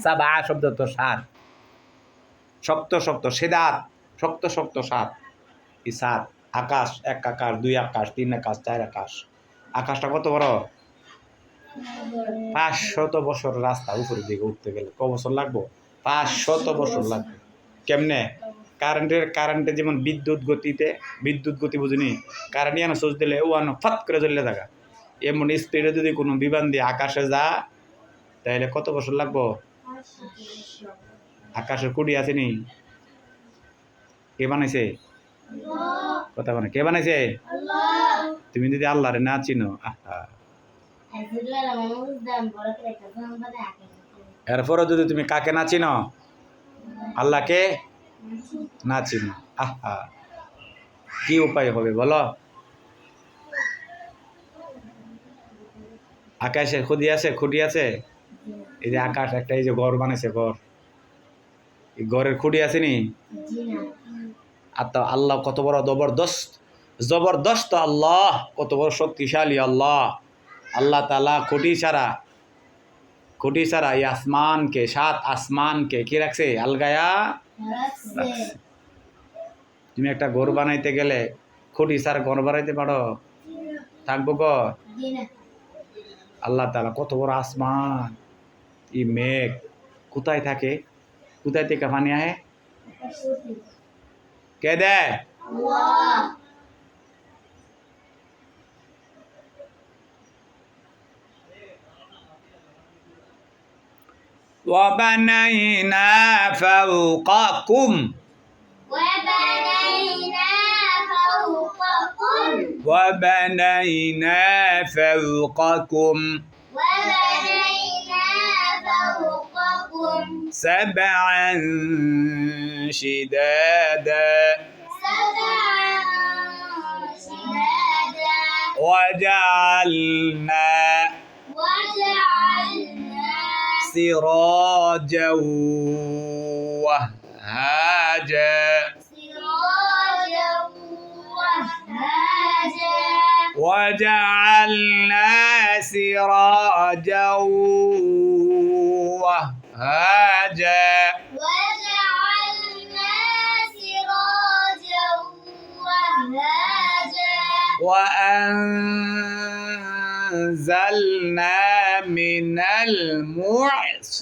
সাবা শব্দ তো সাত, শক্ত শক্ত, সেদাত শক্ত শক্ত সাত, এই সাত। আকাশ, এক আকাশ, দুই আকাশ, তিন আকাশ, চার আকাশ। আকাশটা কত বড়? 500 বছর রাস্তা উপরের দিকে উঠতে গেলে ক বছর লাগবো? 500 বছর লাগবে। কেমনে? কারেন্টে যেমন বিদ্যুৎ গতিতে, বিদ্যুৎ গতি বুঝিনি, কারেন্ট যেন সোচ দিলে ও ফট করে চলে থাকা, এমন স্পিডে যদি কোনো বিমান দিয়ে আকাশে যা, তাহলে কত বছর লাগবো? আকাশের কুড়ি আসেনি? কে বানাইছে? কথা মানে কে বানাইছে? তুমি যদি আল্লাহরে না চিনো, আহা, এরপরও যদি তুমি কাকে না চিনো? আল্লাহকে না চিনো, আহা, কি উপায় হবে বলো? আকাশে খুদি আছে, খুঁটি আছে, এই যে আকাশ একটা, এই যে ঘর বানাইছে, ঘর, এই ঘরের খুঁটি আসেনি? আর তো আল্লাহ কত বড় জবরদস্ত, জবরদস্ত আল্লাহ, কত বড় শক্তিশালী আল্লাহ। আল্লাহ তাআলা খুঁটি ছাড়া এই আসমানকে, 7 আসমানকে কি রাখছে? আলগায়া রাখছে। তুমি একটা ঘর বানাইতে গেলে খুঁটি ছাড়া ঘর বানাইতে পারো? থাকবো গো? আল্লাহ তাআলা কত বড় আসমান, এই মেঘ কোথায় থাকে? কোথায় থেকে পানি আহে? কে দেয়? আল্লাহ। وبنينا فوقكم وبنينا فوقكم سبعا شدادا وجعلنا سراجا وهاجا وجعلنا سراجا وهاجا وأنزلنا من المعصرات